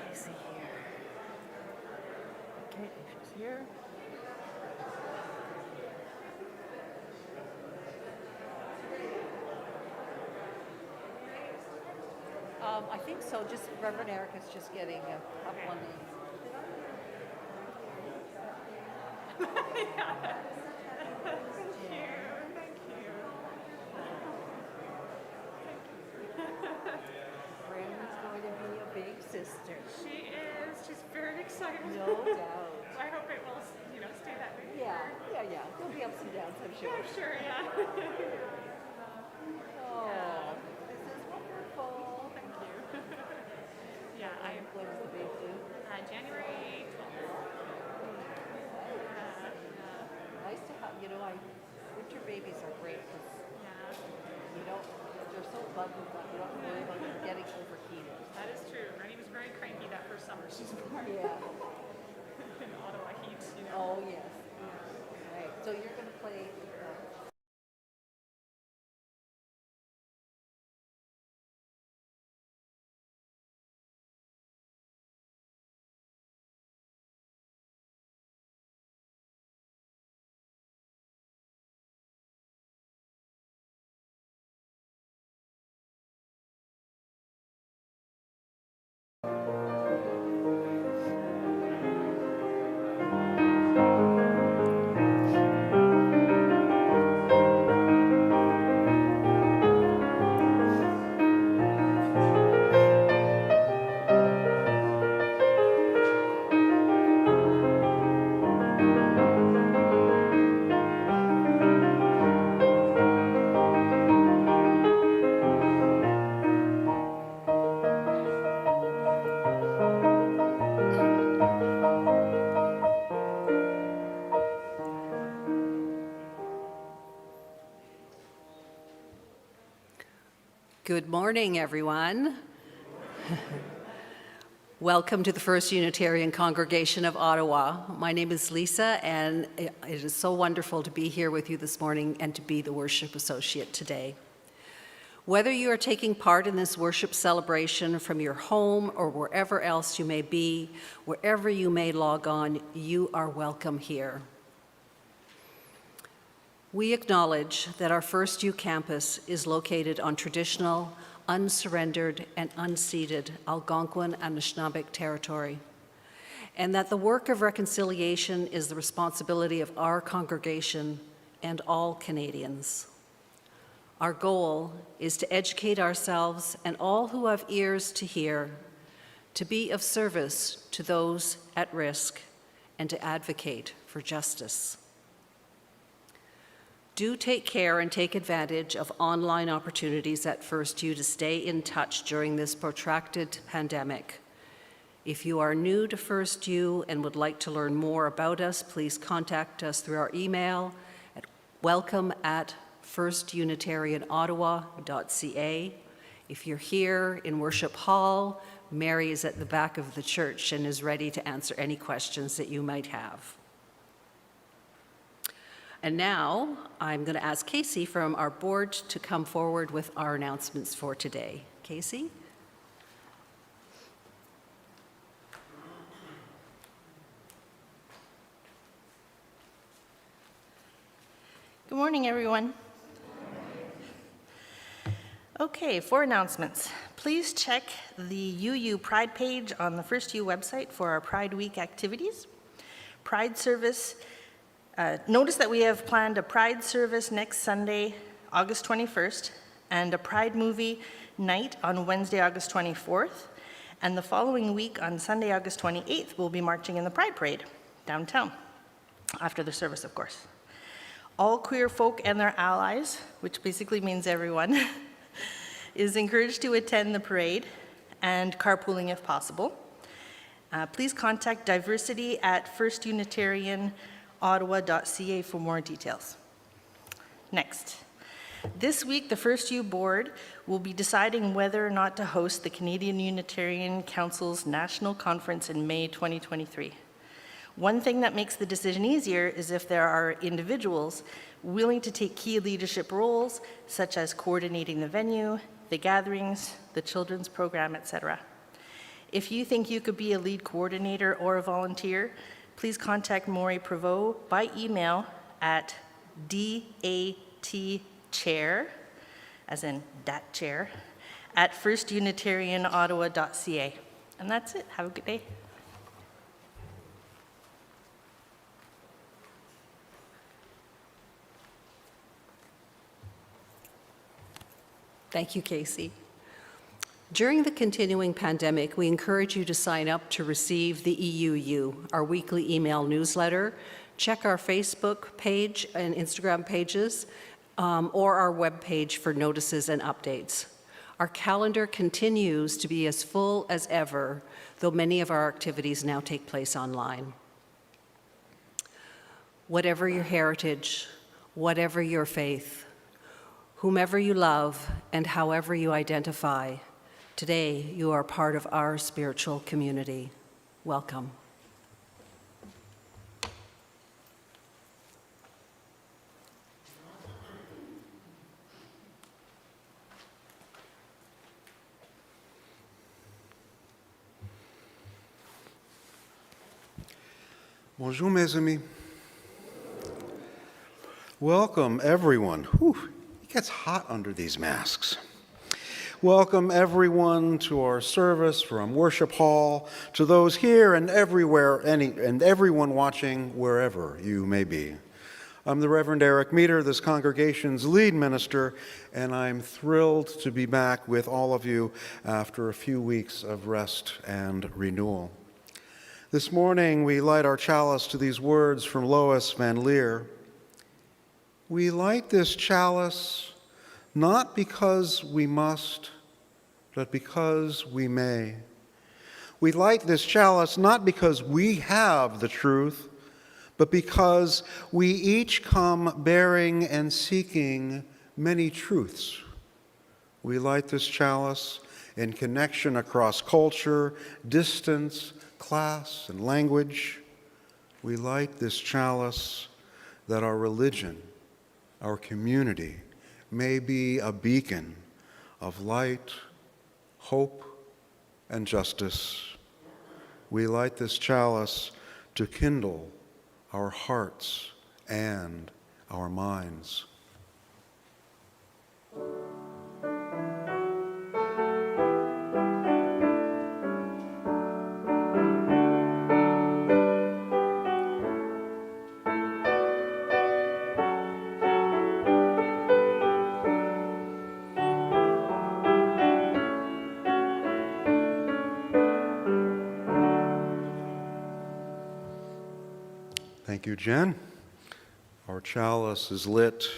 Casey here. Okay, she's here. I think so. Just Reverend Eric is just getting up one knee. Thank you. Brandon's going to be a big sister. She is. She's very excited. No doubt. I hope it will, stay that way. Yeah. There'll be ups and downs, I'm sure. I'm sure, yeah. Oh, this is wonderful. Thank you. Yeah, When is the baby due? January 12th. Nice to have, winter babies are great because they're so buggy, but you don't worry about them getting overheated. That is true. Rennie was very cranky that first summer she's born. Yeah. In Ottawa heat, Oh, yes. Right. So you're going to play. Good morning, everyone. Welcome to the First Unitarian Congregation of Ottawa. My name is Lisa, and it is so wonderful to be here with you this morning and to be the worship associate today. Whether you are taking part in this worship celebration from your home or wherever else you may be, wherever you may log on, you are welcome here. We acknowledge that our FirstU campus is located on traditional, unsurrendered, and unceded Algonquin and Anishinaabe territory, and that the work of reconciliation is the responsibility of our congregation and all Canadians. Our goal is to educate ourselves and all who have ears to hear, to be of service to those at risk, and to advocate for justice. Do take care and take advantage of online opportunities at FirstU to stay in touch during this protracted pandemic. If you are new to FirstU and would like to learn more about us, please contact us through our email at welcome@firstunitarianottawa.ca. If you're here in Worship Hall, Mary is at the back of the church and is ready to answer any questions that you might have. And now, I'm going to ask Casey from our board to come forward with our announcements for today. Casey? Good morning, everyone. Okay, for announcements. Please check the UU Pride page on the FirstU website for our Pride Week activities. Pride service. Notice that we have planned a Pride service next Sunday, August 21st, and a Pride movie night on Wednesday, August 24th. And the following week, on Sunday, August 28th, we'll be marching in the Pride Parade downtown, after the service, of course. All queer folk and their allies, which basically means everyone, is encouraged to attend the parade and carpooling if possible. Please contact diversity@firstunitarianottawa.ca for more details. Next. This week, the FirstU board will be deciding whether or not to host the Canadian Unitarian Council's National Conference in May 2023. One thing that makes the decision easier is if there are individuals willing to take key leadership roles, such as coordinating the venue, the gatherings, the children's program, etc. If you think you could be a lead coordinator or a volunteer, please contact Maury Prevost by email at datchair, as in dat chair, at firstunitarianottawa.ca. And that's it. Have a good day. Thank you, Casey. During the continuing pandemic, we encourage you to sign up to receive the EUU, our weekly email newsletter. Check our Facebook page and Instagram pages, or our webpage for notices and updates. Our calendar continues to be as full as ever, though many of our activities now take place online. Whatever your heritage, whatever your faith, whomever you love, and however you identify, today you are part of our spiritual community. Welcome. Bonjour, mes amis. Welcome, everyone. Whew, it gets hot under these masks. Welcome, everyone, to our service from Worship Hall, to those here and everywhere, and everyone watching wherever you may be. I'm the Reverend Eric, this congregation's lead minister, and I'm thrilled to be back with all of you after a few weeks of rest and renewal. This morning, we light our chalice to these words from Lois Van Leer. We light this chalice not because we must, but because we may. We light this chalice not because we have the truth, but because we each come bearing and seeking many truths. We light this chalice in connection across culture, distance, class, and language. We light this chalice that our religion, our community, may be a beacon of light, hope, and justice. We light this chalice to kindle our hearts and our minds. Thank you, Jen. Our chalice is lit.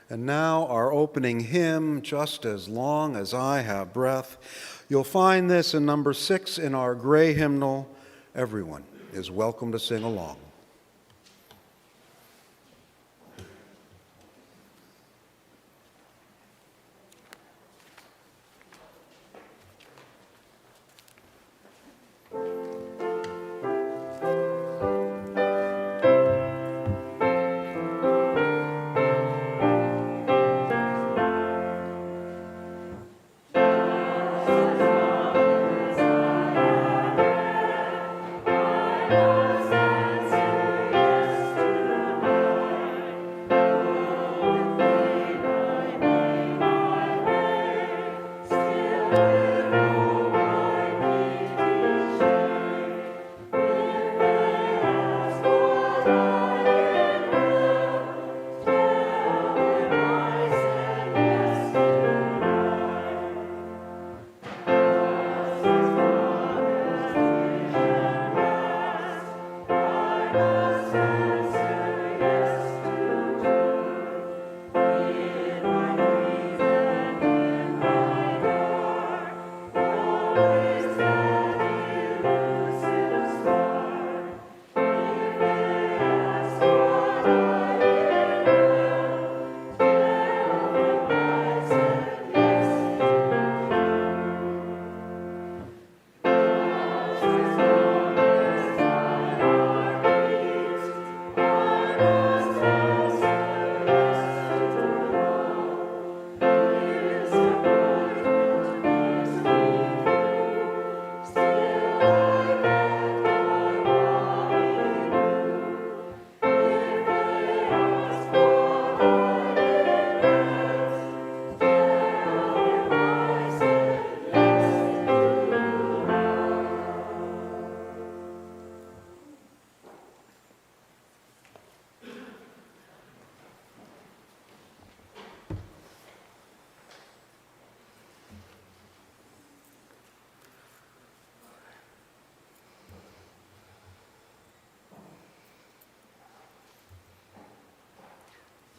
And now our opening hymn, Just as Long as I Have Breath. You'll find this in number 6 in our gray hymnal. Everyone is welcome to sing along. Thank you.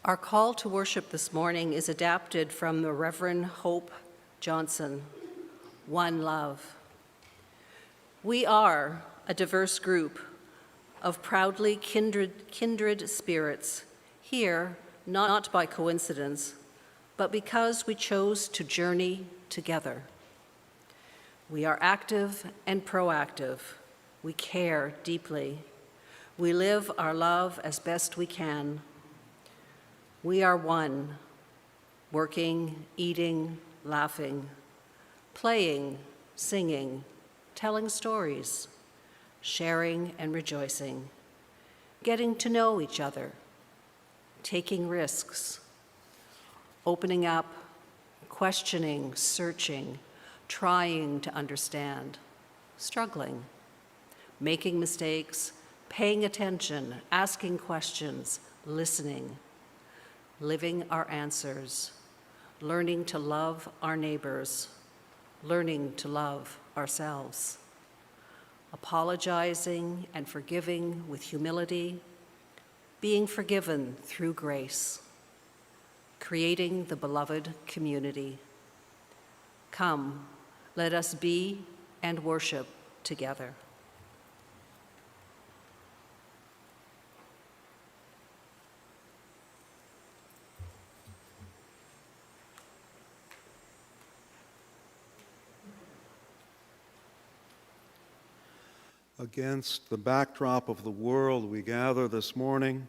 Our call to worship this morning is adapted from the Reverend Hope Johnson, One Love. We are a diverse group of proudly kindred spirits here, not by coincidence, but because we chose to journey together. We are active and proactive. We care deeply. We live our love as best we can. We are one, working, eating, laughing, playing, singing, telling stories, sharing and rejoicing, getting to know each other, taking risks, opening up, questioning, searching, trying to understand, struggling, making mistakes, paying attention, asking questions, listening, living our answers, learning to love our neighbors, learning to love ourselves, apologizing and forgiving with humility, being forgiven through grace, creating the beloved community. Come, let us be and worship together. Against the backdrop of the world we gather this morning.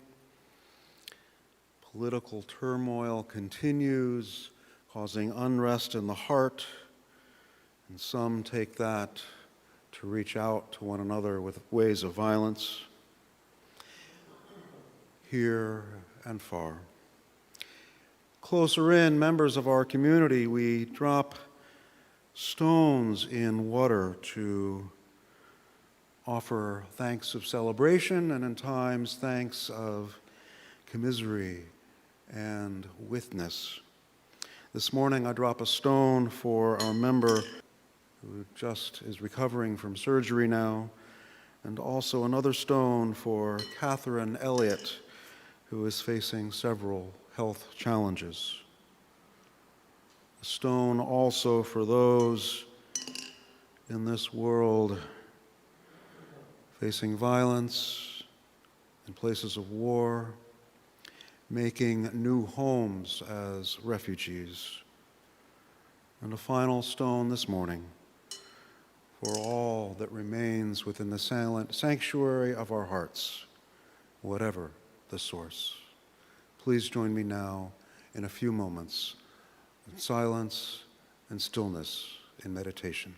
Political turmoil continues, causing unrest in the heart, and some take that to reach out to one another with ways of violence, here and far. Closer in, members of our community, we drop stones in water to offer thanks of celebration and in times thanks of commisery and witness. This morning I drop a stone for our member who just is recovering from surgery now, and also another stone for Catherine Elliott, who is facing several health challenges. A stone also for those in this world facing violence in places of war, making new homes as refugees. And a final stone this morning for all that remains within the silent sanctuary of our hearts, whatever the source. Please join me now in a few moments in silence and stillness in meditation.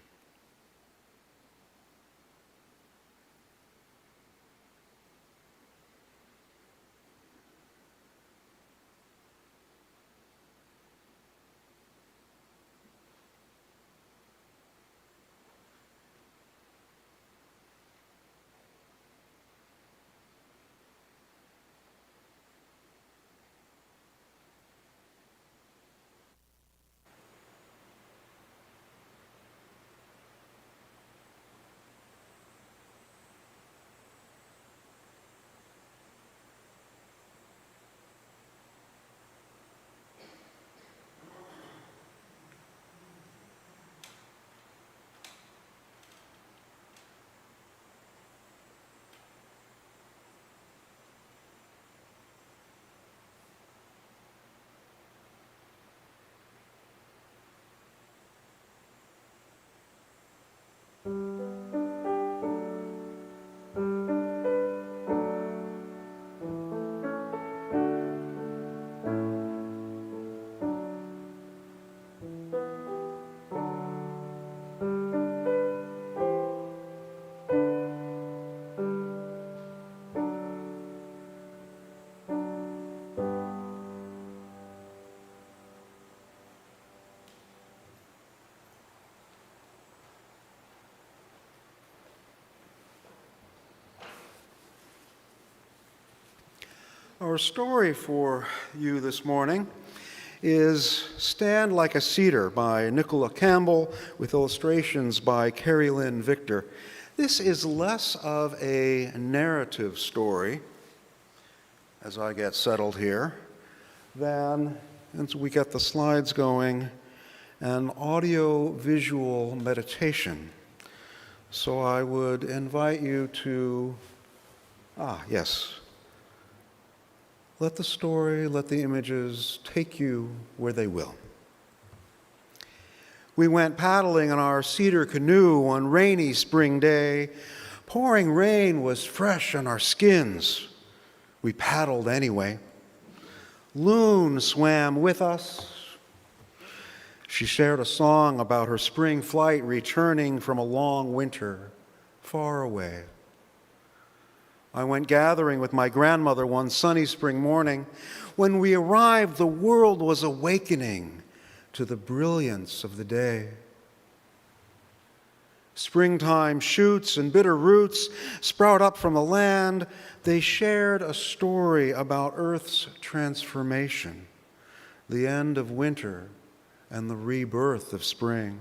Our story for you this morning is Stand Like a Cedar by Nicola Campbell with illustrations by Carrie Lynn Victor. This is less of a narrative story as I get settled here, then, as we get the slides going, an audio-visual meditation. So I would invite you to, yes, let the story, let the images take you where they will. We went paddling in our cedar canoe one rainy spring day. Pouring rain was fresh on our skins. We paddled anyway. Loon swam with us. She shared a song about her spring flight returning from a long winter far away. I went gathering with my grandmother one sunny spring morning. When we arrived, the world was awakening to the brilliance of the day. Springtime shoots and bitter roots sprout up from the land. They shared a story about Earth's transformation, the end of winter and the rebirth of spring.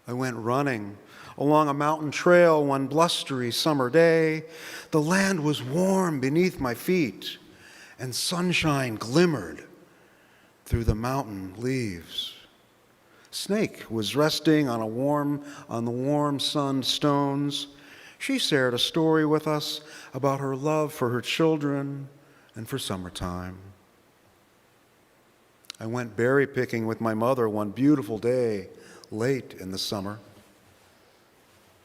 I went running along a mountain trail one blustery summer day. The land was warm beneath my feet, and sunshine glimmered through the mountain leaves. Snake was resting on the warm sunned stones. She shared a story with us about her love for her children and for summertime. I went berry picking with my mother one beautiful day late in the summer.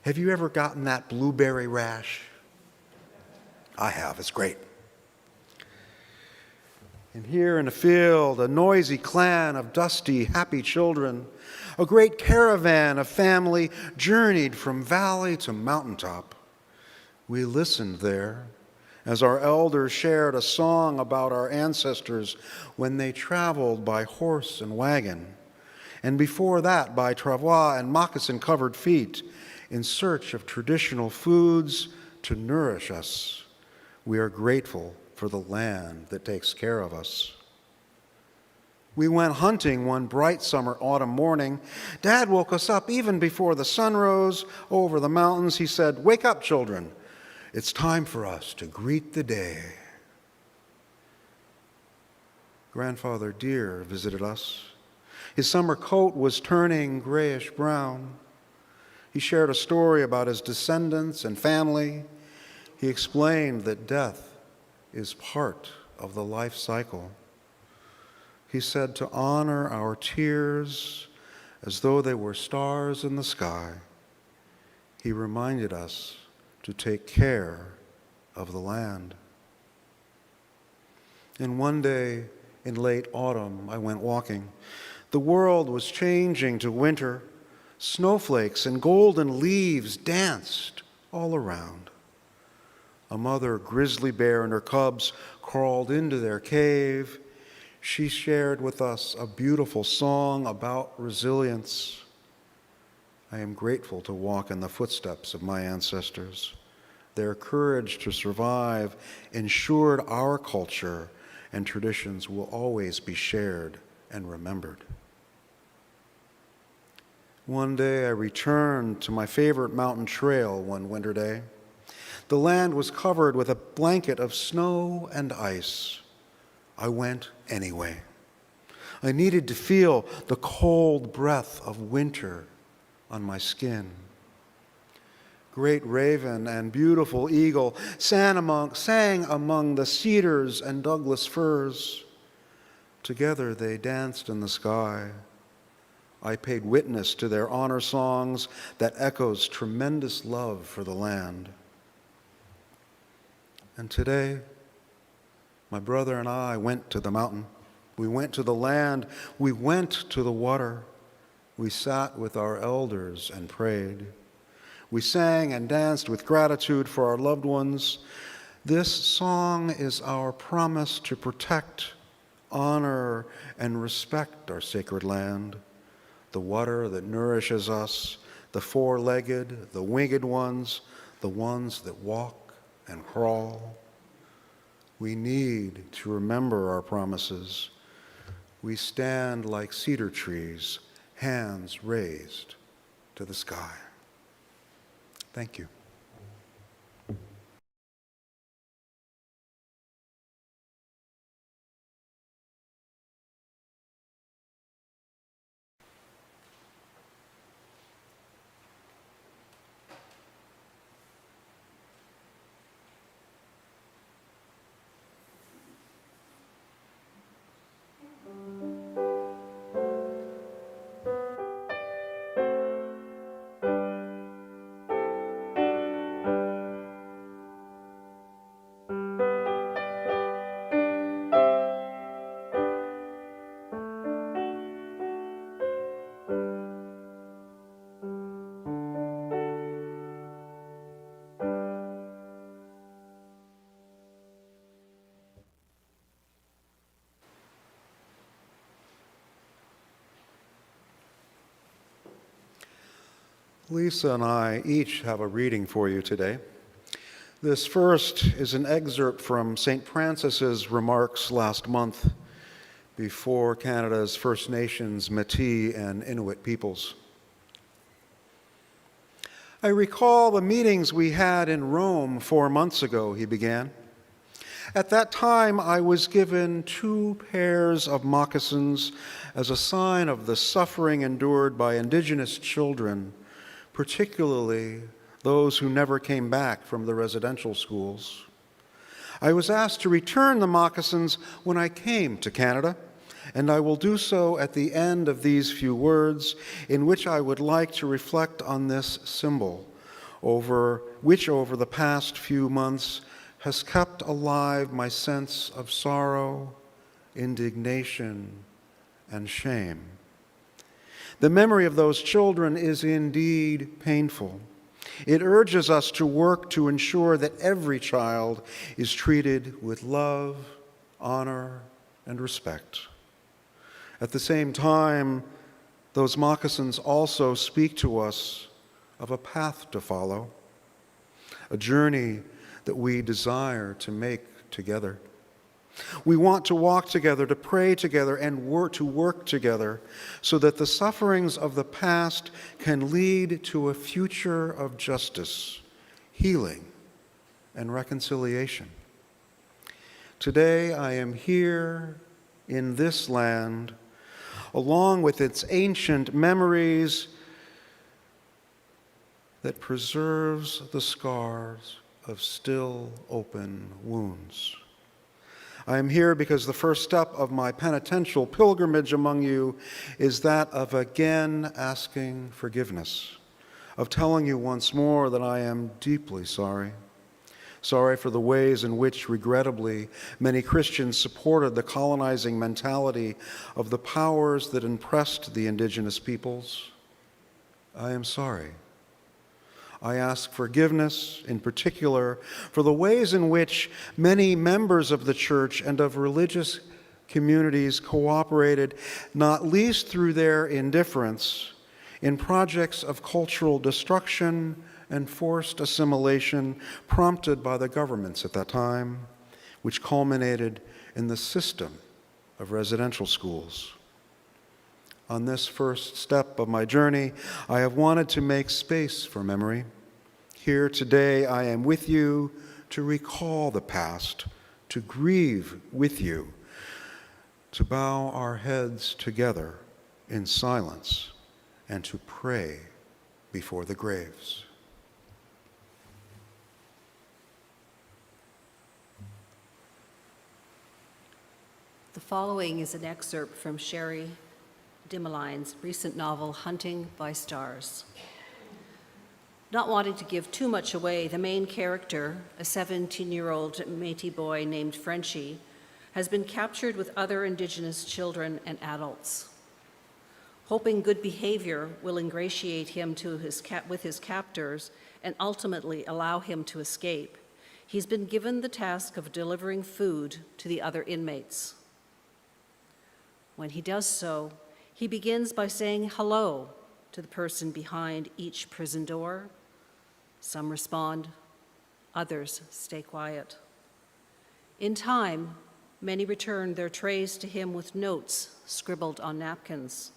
Have you ever gotten that blueberry rash? I have. It's great. And here in the field, a noisy clan of dusty, happy children, a great caravan of family journeyed from valley to mountaintop. We listened there as our elders shared a song about our ancestors when they traveled by horse and wagon, and before that by travois and moccasin-covered feet in search of traditional foods to nourish us. We are grateful for the land that takes care of us. We went hunting one bright summer autumn morning. Dad woke us up even before the sun rose over the mountains. He said, "Wake up, children. It's time for us to greet the day." Grandfather Deer visited us. His summer coat was turning grayish brown. He shared a story about his descendants and family. He explained that death is part of the life cycle. He said to honor our tears as though they were stars in the sky. He reminded us to take care of the land. And one day in late autumn, I went walking. The world was changing to winter. Snowflakes and golden leaves danced all around. A mother grizzly bear and her cubs crawled into their cave. She shared with us a beautiful song about resilience. I am grateful to walk in the footsteps of my ancestors. Their courage to survive ensured our culture and traditions will always be shared and remembered. One day I returned to my favorite mountain trail one winter day. The land was covered with a blanket of snow and ice. I went anyway. I needed to feel the cold breath of winter on my skin. Great raven and beautiful eagle sang among the cedars and Douglas firs. Together they danced in the sky. I paid witness to their honor songs that echoes tremendous love for the land. And today, my brother and I went to the mountain. We went to the land. We went to the water. We sat with our elders and prayed. We sang and danced with gratitude for our loved ones. This song is our promise to protect, honor, and respect our sacred land, the water that nourishes us, the four-legged, the winged ones, the ones that walk and crawl. We need to remember our promises. We stand like cedar trees, hands raised to the sky. Thank you. Lisa and I each have a reading for you today. This first is an excerpt from St. Francis's remarks last month before Canada's First Nations, Métis, and Inuit peoples. I recall the meetings we had in Rome 4 months ago, he began. At that time, I was given 2 pairs of moccasins as a sign of the suffering endured by Indigenous children, particularly those who never came back from the residential schools. I was asked to return the moccasins when I came to Canada, and I will do so at the end of these few words, in which I would like to reflect on this symbol, which over the past few months has kept alive my sense of sorrow, indignation, and shame. The memory of those children is indeed painful. It urges us to work to ensure that every child is treated with love, honor, and respect. At the same time, those moccasins also speak to us of a path to follow, a journey that we desire to make together. We want to walk together, to pray together, and to work together so that the sufferings of the past can lead to a future of justice, healing, and reconciliation. Today I am here in this land, along with its ancient memories that preserves the scars of still open wounds. I am here because the first step of my penitential pilgrimage among you is that of again asking forgiveness, of telling you once more that I am deeply sorry. Sorry for the ways in which, regrettably, many Christians supported the colonizing mentality of the powers that oppressed the indigenous peoples. I am sorry. I ask forgiveness, in particular, for the ways in which many members of the church and of religious communities cooperated, not least through their indifference, in projects of cultural destruction and forced assimilation prompted by the governments at that time, which culminated in the system of residential schools. On this first step of my journey, I have wanted to make space for memory. Here today, I am with you to recall the past, to grieve with you, to bow our heads together in silence, and to pray before the graves. The following is an excerpt from Sherry Dimeline's recent novel, Hunting by Stars. Not wanting to give too much away, the main character, a 17-year-old Métis boy named Frenchie, has been captured with other Indigenous children and adults. Hoping good behavior will ingratiate him with his captors and ultimately allow him to escape, he's been given the task of delivering food to the other inmates. When he does so, he begins by saying hello to the person behind each prison door. Some respond, others stay quiet. In time, many return their trays to him with notes scribbled on napkins.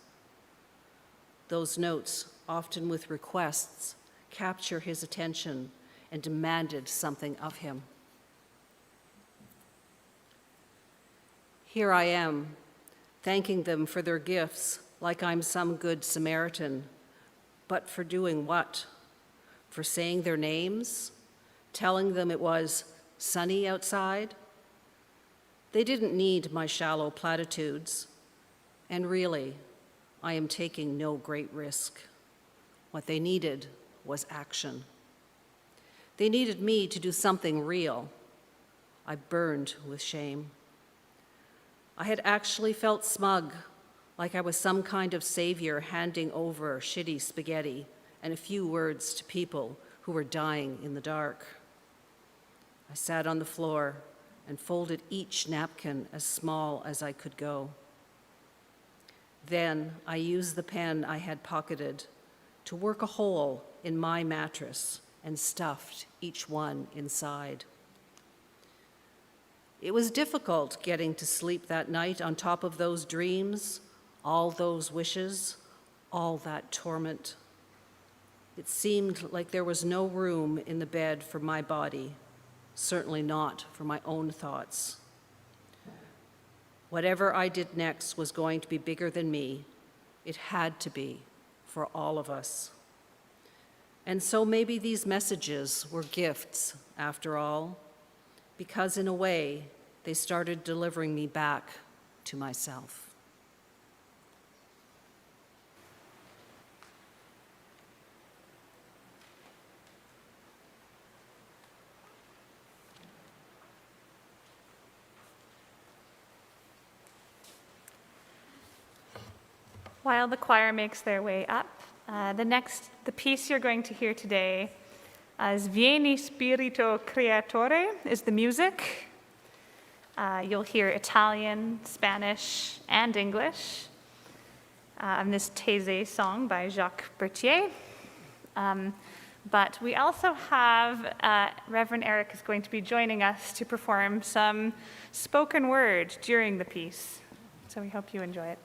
Those notes, often with requests, capture his attention and demanded something of him. Here I am, thanking them for their gifts like I'm some good Samaritan. But for doing what? For saying their names? Telling them it was sunny outside? They didn't need my shallow platitudes. And really, I am taking no great risk. What they needed was action. They needed me to do something real. I burned with shame. I had actually felt smug, like I was some kind of savior handing over shitty spaghetti and a few words to people who were dying in the dark. I sat on the floor and folded each napkin as small as I could go. Then I used the pen I had pocketed to work a hole in my mattress and stuffed each one inside. It was difficult getting to sleep that night on top of those dreams, all those wishes, all that torment. It seemed like there was no room in the bed for my body, certainly not for my own thoughts. Whatever I did next was going to be bigger than me. It had to be, for all of us. And so maybe these messages were gifts, after all, because in a way, they started delivering me back to myself. While the choir makes their way up, the piece you're going to hear today is Vieni Spirito Creatore, is the music. You'll hear Italian, Spanish, and English on this Taizé song by Jacques Berthier. But we also have Reverend Eric is going to be joining us to perform some spoken word during the piece. So we hope you enjoy it.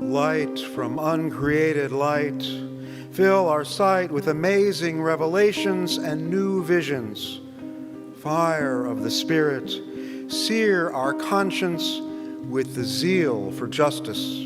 Light from uncreated light, fill our sight with amazing revelations and new visions. Fire of the Spirit, sear our conscience with the zeal for justice.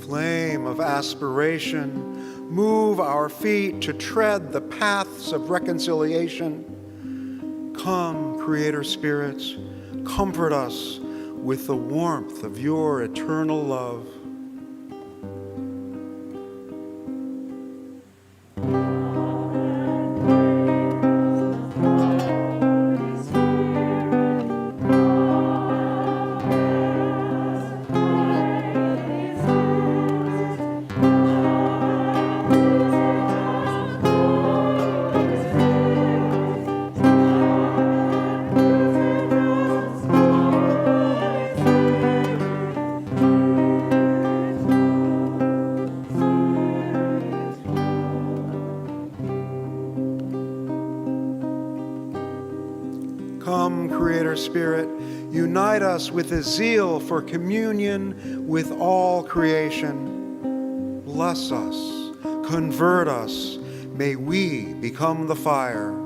Flame of aspiration, move our feet to tread the paths of reconciliation. Come, Creator Spirit, comfort us with the warmth of your eternal love. Come, Creator Spirit, unite us with a zeal for communion with all creation. Bless us, convert us, may we become the fire.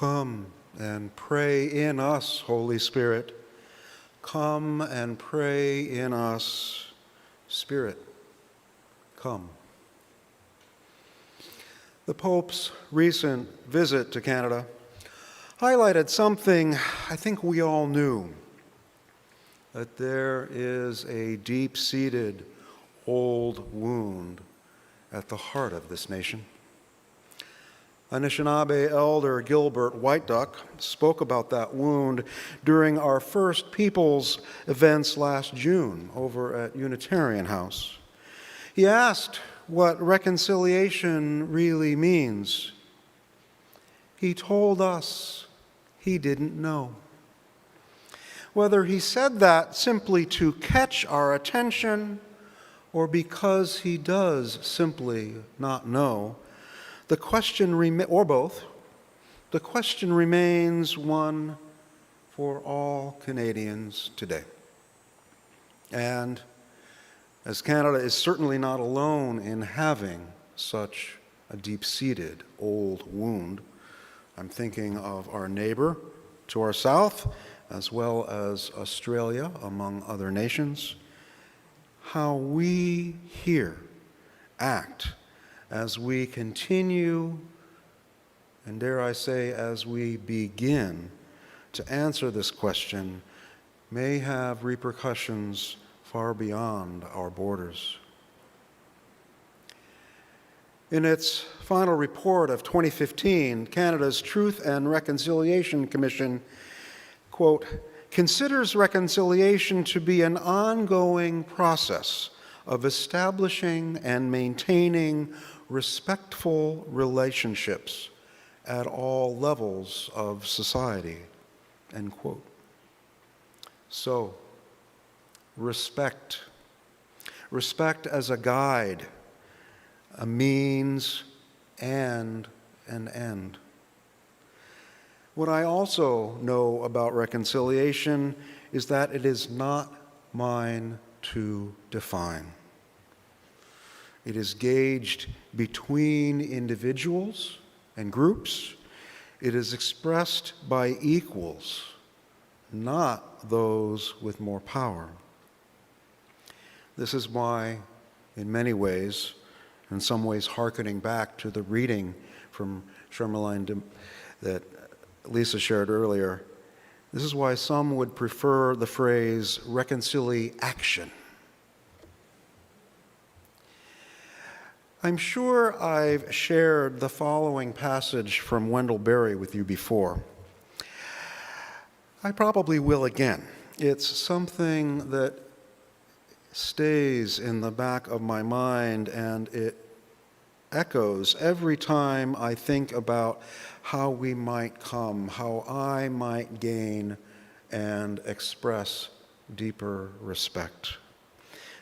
Come and pray in us, Holy Spirit. Come and pray in us, Spirit. Come. The Pope's recent visit to Canada highlighted something I think we all knew, that there is a deep-seated old wound at the heart of this nation. Anishinaabe elder Gilbert Whiteduck spoke about that wound during our First Peoples events last June over at Unitarian House. He asked what reconciliation really means. He told us he didn't know. Whether he said that simply to catch our attention or because he does simply not know, the question or both, the question remains one for all Canadians today. And as Canada is certainly not alone in having such a deep-seated old wound, I'm thinking of our neighbor to our south, as well as Australia, among other nations, how we here act as we continue, and dare I say, as we begin to answer this question, may have repercussions far beyond our borders. In its final report of 2015, Canada's Truth and Reconciliation Commission, quote, considers reconciliation to be an ongoing process of establishing and maintaining respectful relationships at all levels of society, end quote. So, respect as a guide, a means, and an end. What I also know about reconciliation is that it is not mine to define. It is gauged between individuals and groups. It is expressed by equals, not those with more power. This is why, in many ways, in some ways hearkening back to the reading from Shermaline that Lisa shared earlier, this is why some would prefer the phrase reconciliation. I'm sure I've shared the following passage from Wendell Berry with you before. I probably will again. It's something that stays in the back of my mind, and it echoes every time I think about how we might come, how I might gain and express deeper respect.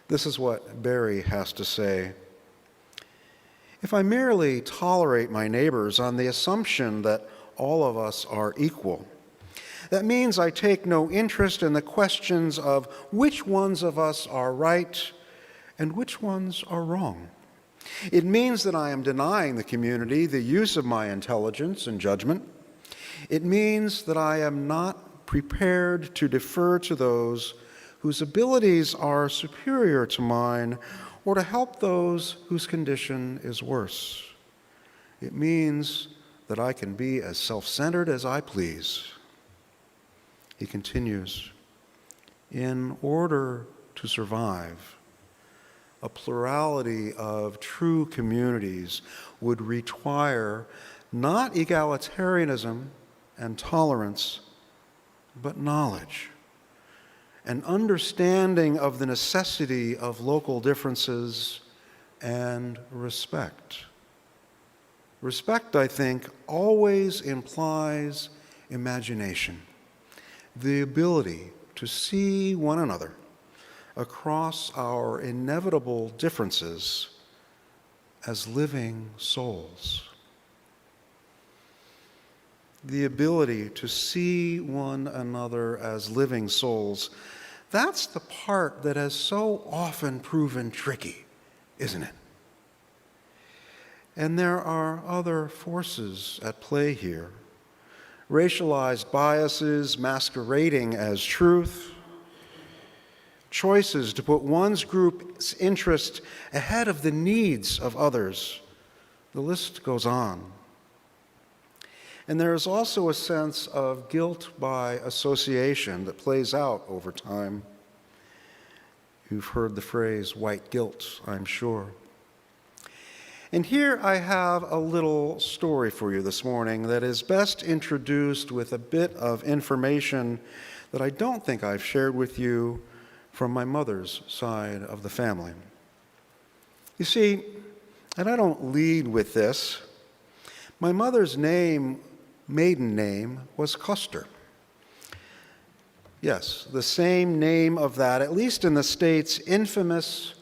This is what Berry has to say. If I merely tolerate my neighbors on the assumption that all of us are equal, that means I take no interest in the questions of which ones of us are right and which ones are wrong. It means that I am denying the community the use of my intelligence and judgment. It means that I am not prepared to defer to those whose abilities are superior to mine or to help those whose condition is worse. It means that I can be as self-centered as I please. He continues, in order to survive, a plurality of true communities would require not egalitarianism and tolerance, but knowledge, an understanding of the necessity of local differences, and respect. Respect, I think, always implies imagination, the ability to see one another across our inevitable differences as living souls. The ability to see one another as living souls, that's the part that has so often proven tricky, isn't it? And there are other forces at play here. racialized biases masquerading as truth, choices to put one's group's interest ahead of the needs of others. The list goes on. And there is also a sense of guilt by association that plays out over time. You've heard the phrase white guilt, I'm sure. And here I have a little story for you this morning that is best introduced with a bit of information that I don't think I've shared with you from my mother's side of the family. You see, and I don't lead with this, my mother's maiden name was Custer. Yes, the same name of that, at least in the States, infamous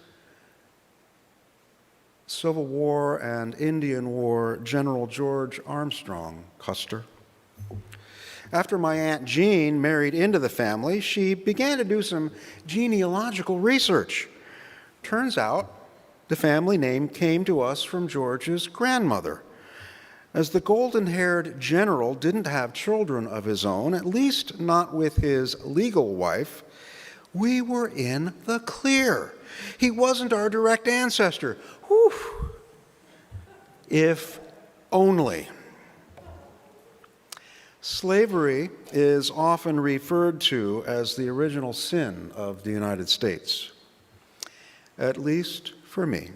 Civil War and Indian War General George Armstrong Custer. After my Aunt Jean married into the family, she began to do some genealogical research. Turns out the family name came to us from George's grandmother. As the golden-haired general didn't have children of his own, at least not with his legal wife, we were in the clear. He wasn't our direct ancestor. Whew. If only. Slavery is often referred to as the original sin of the United States, at least for me.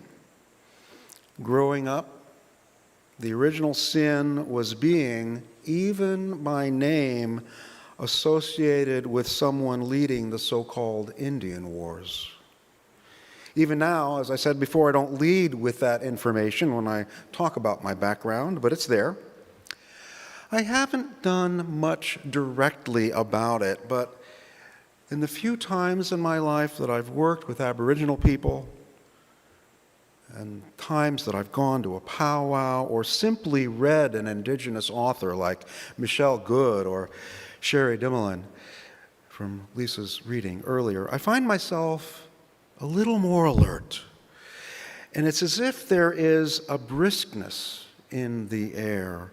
Growing up, the original sin was being, even by name, associated with someone leading the so-called Indian Wars. Even now, as I said before, I don't lead with that information when I talk about my background, but it's there. I haven't done much directly about it, but in the few times in my life that I've worked with Aboriginal people, and times that I've gone to a powwow or simply read an Indigenous author like Michelle Good or Sherry Dimmelin from Lisa's reading earlier, I find myself a little more alert. And it's as if there is a briskness in the air.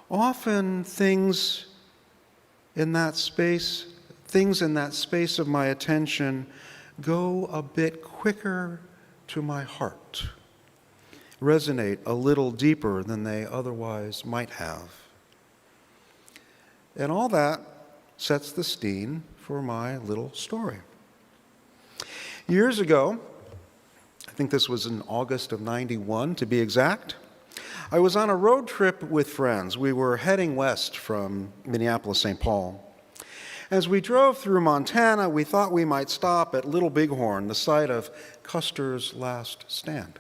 Often things in that space of my attention go a bit quicker to my heart, resonate a little deeper than they otherwise might have. And all that sets the scene for my little story. Years ago, I think this was in August of '91 to be exact, I was on a road trip with friends. We were heading west from Minneapolis, St. Paul. As we drove through Montana, we thought we might stop at Little Bighorn, the site of Custer's last stand.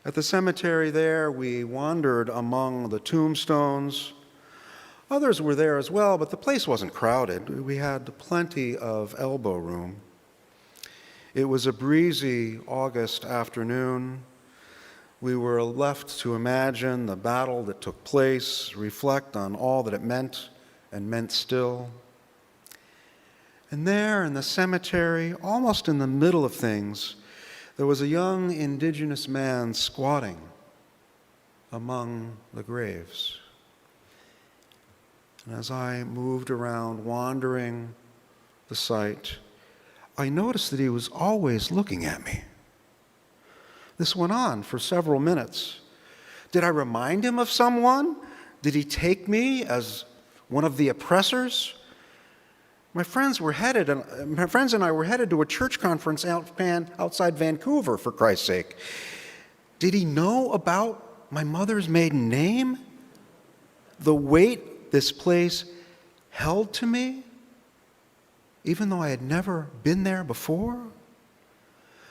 At the cemetery there, we wandered among the tombstones. Others were there as well, but the place wasn't crowded. We had plenty of elbow room. It was a breezy August afternoon. We were left to imagine the battle that took place, reflect on all that it meant and meant still. And there in the cemetery, almost in the middle of things, there was a young Indigenous man squatting among the graves. And as I moved around, wandering the site, I noticed that he was always looking at me. This went on for several minutes. Did I remind him of someone? Did he take me as one of the oppressors? My friends and I were headed to a church conference outside Vancouver, for Christ's sake. Did he know about my mother's maiden name? The weight this place held to me, even though I had never been there before?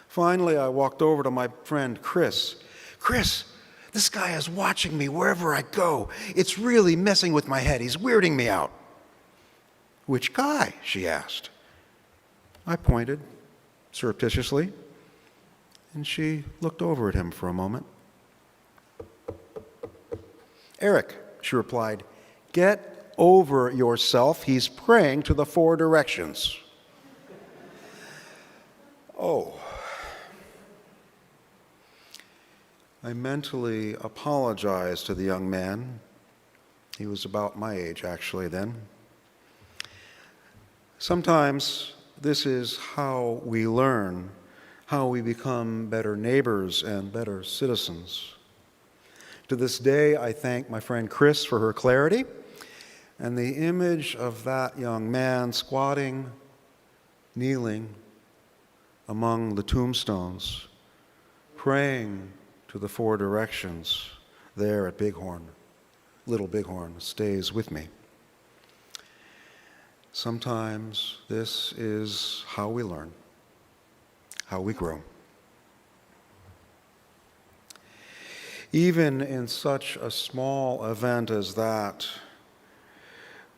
Finally, I walked over to my friend Chris. Chris, this guy is watching me wherever I go. It's really messing with my head. He's weirding me out. Which guy? She asked. I pointed surreptitiously, and she looked over at him for a moment. Eric, she replied, get over yourself. He's praying to the four directions. Oh. I mentally apologized to the young man. He was about my age, actually, then. Sometimes this is how we learn, how we become better neighbors and better citizens. To this day, I thank my friend Chris for her clarity, and the image of that young man squatting, kneeling among the tombstones, praying to the four directions there at Bighorn, Little Bighorn, stays with me. Sometimes this is how we learn, how we grow. Even in such a small event as that,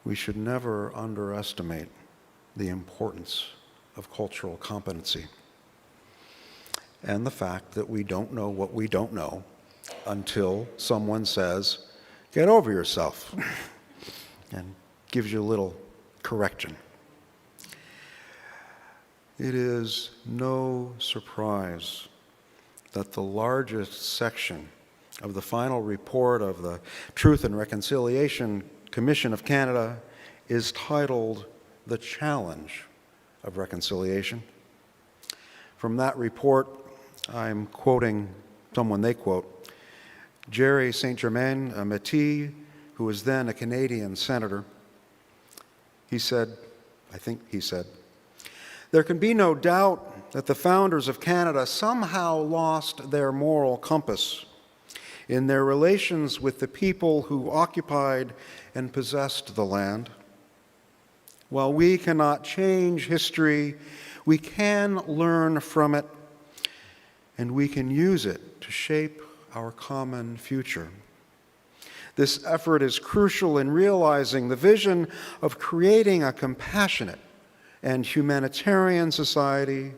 we should never underestimate the importance of cultural competency and the fact that we don't know what we don't know until someone says, "Get over yourself," and gives you a little correction. It is no surprise that the largest section of the final report of the Truth and Reconciliation Commission of Canada is titled "The Challenge of Reconciliation." From that report, I'm quoting someone they quote, Jerry St. Germain, a Métis, who was then a Canadian senator. He said, I think he said, "There can be no doubt that the founders of Canada somehow lost their moral compass in their relations with the people who occupied and possessed the land. While we cannot change history, we can learn from it, and we can use it to shape our common future. This effort is crucial in realizing the vision of creating a compassionate and humanitarian society,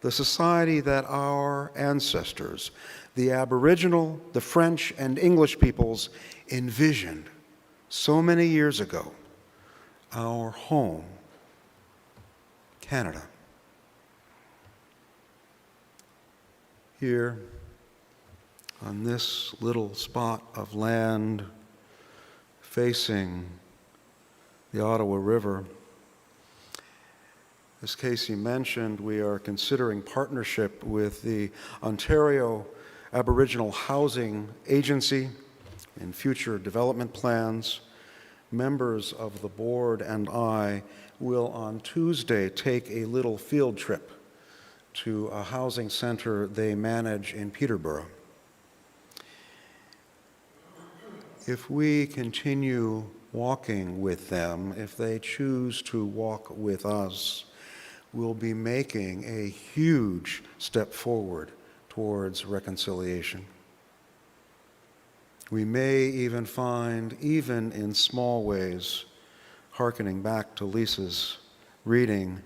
the society that our ancestors, the Aboriginal, the French, and English peoples envisioned so many years ago, our home, Canada." Here, on this little spot of land facing the Ottawa River, as Casey mentioned, we are considering partnership with the Ontario Aboriginal Housing Agency in future development plans. Members of the board and I will on Tuesday take a little field trip to a housing center they manage in Peterborough. If we continue walking with them, if they choose to walk with us, we'll be making a huge step forward towards reconciliation. We may even find, even in small ways, hearkening back to Lisa's reading,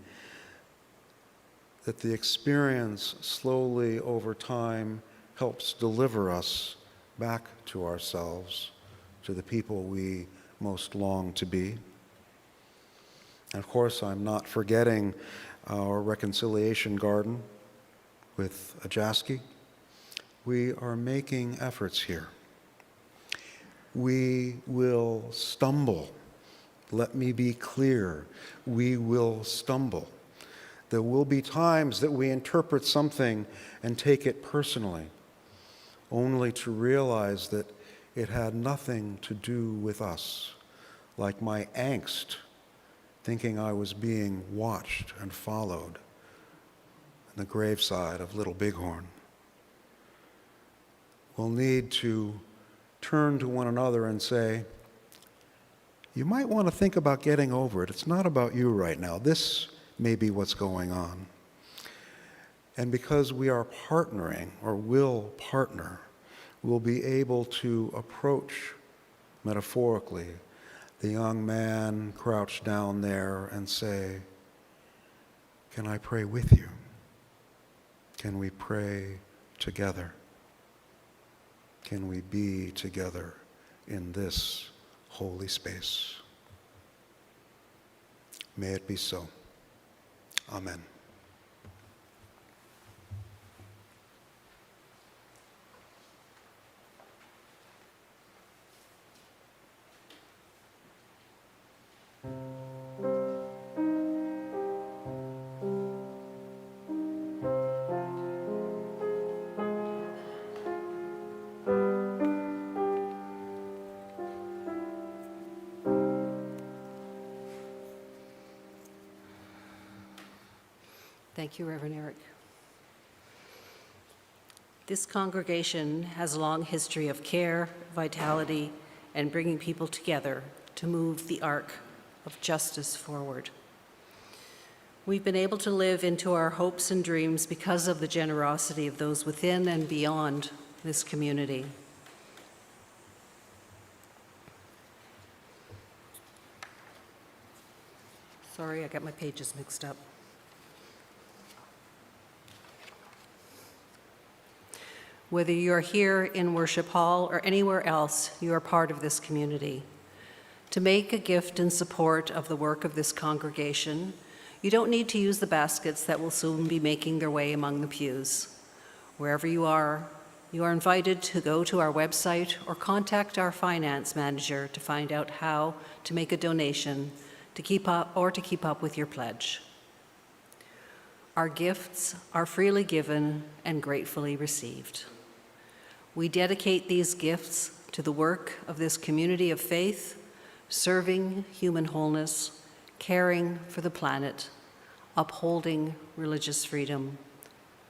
that the experience slowly over time helps deliver us back to ourselves, to the people we most long to be. And of course, I'm not forgetting our reconciliation garden with Ajaski. We are making efforts here. We will stumble. Let me be clear. We will stumble. There will be times that we interpret something and take it personally, only to realize that it had nothing to do with us, like my angst, thinking I was being watched and followed in the graveside of Little Bighorn. We'll need to turn to one another and say, "You might want to think about getting over it. It's not about you right now. This may be what's going on." And because we are partnering, or will partner, we'll be able to approach, metaphorically, the young man crouched down there and say, "Can I pray with you? Can we pray together? Can we be together in this holy space?" May it be so. Amen. Thank you, Reverend Eric. This congregation has a long history of care, vitality, and bringing people together to move the arc of justice forward. We've been able to live into our hopes and dreams because of the generosity of those within and beyond this community. Sorry, I got my pages mixed up. Whether you're here in Worship Hall or anywhere else, you are part of this community. To make a gift in support of the work of this congregation, you don't need to use the baskets that will soon be making their way among the pews. Wherever you are invited to go to our website or contact our finance manager to find out how to make a donation to keep up with your pledge. Our gifts are freely given and gratefully received. We dedicate these gifts to the work of this community of faith, serving human wholeness, caring for the planet, upholding religious freedom,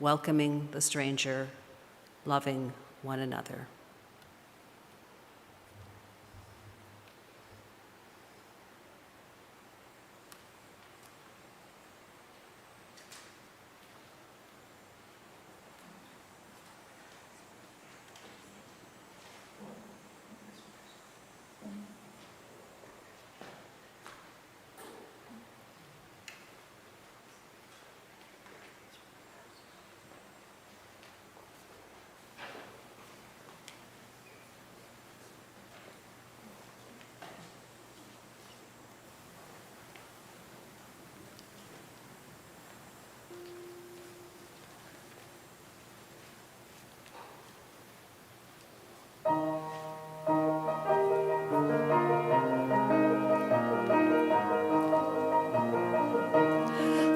welcoming the stranger, loving one another.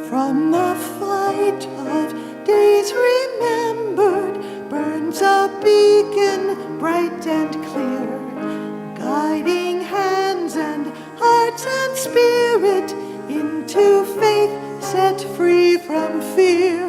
From the flight of days remembered burns a beacon bright and clear, guiding hands and hearts and spirit into faith set free from fear.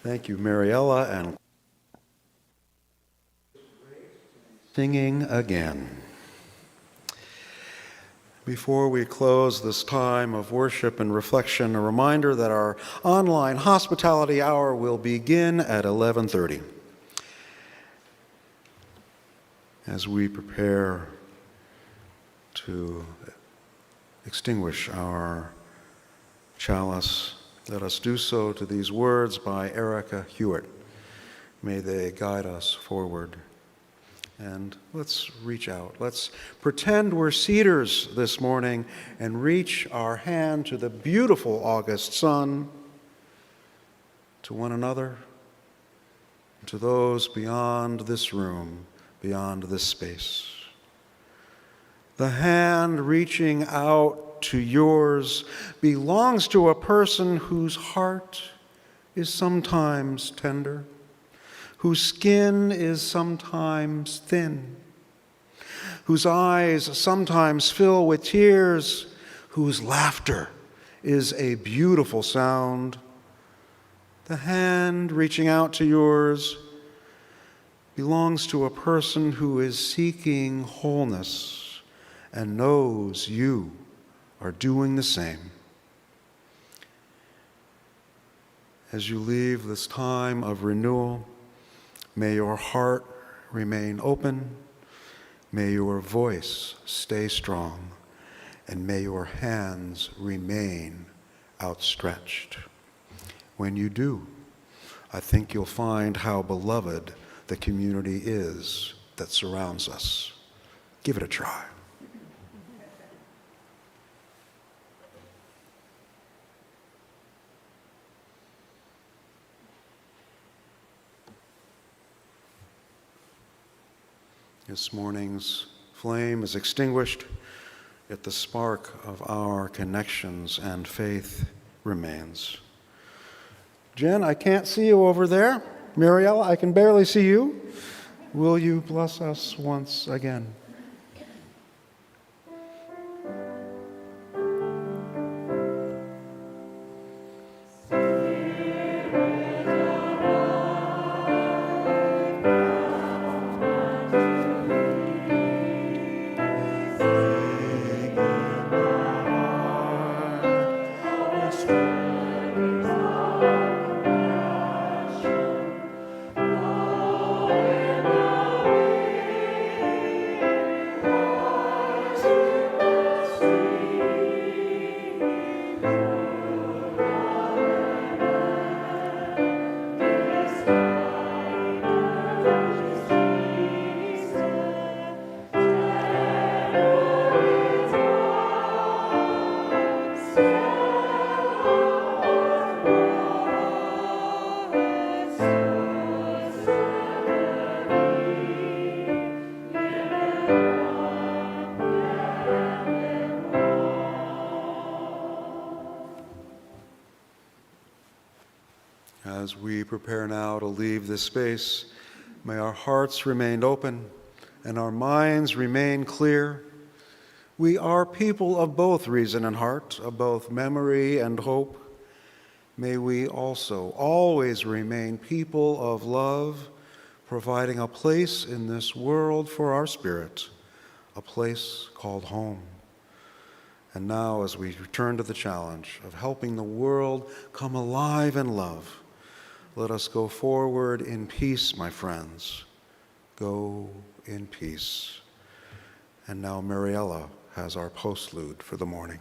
Thank you, Mariella, and singing again. Before we close this time of worship and reflection, a reminder that our online hospitality hour will begin at 11:30. As we prepare to extinguish our chalice, let us do so to these words by Erica Hewitt. May they guide us forward. And let's reach out. Let's pretend we're cedars this morning and reach our hand to the beautiful August sun, to one another, and to those beyond this room, beyond this space. The hand reaching out to yours belongs to a person whose heart is sometimes tender, whose skin is sometimes thin, whose eyes sometimes fill with tears, whose laughter is a beautiful sound. The hand reaching out to yours belongs to a person who is seeking wholeness and knows you are doing the same. As you leave this time of renewal, may your heart remain open, may your voice stay strong, and may your hands remain outstretched. When you do, I think you'll find how beloved the community is that surrounds us. Give it a try. This morning's flame is extinguished, yet the spark of our connections and faith remains. Jen, I can't see you over there. Mariella, I can barely see you. Will you bless us once again? As we prepare now to leave this space, may our hearts remain open and our minds remain clear. We are people of both reason and heart, of both memory and hope. May we also always remain people of love, providing a place in this world for our spirit, a place called home. And now, as we return to the challenge of helping the world come alive in love, let us go forward in peace, my friends. Go in peace. And now Mariella has our postlude for the morning.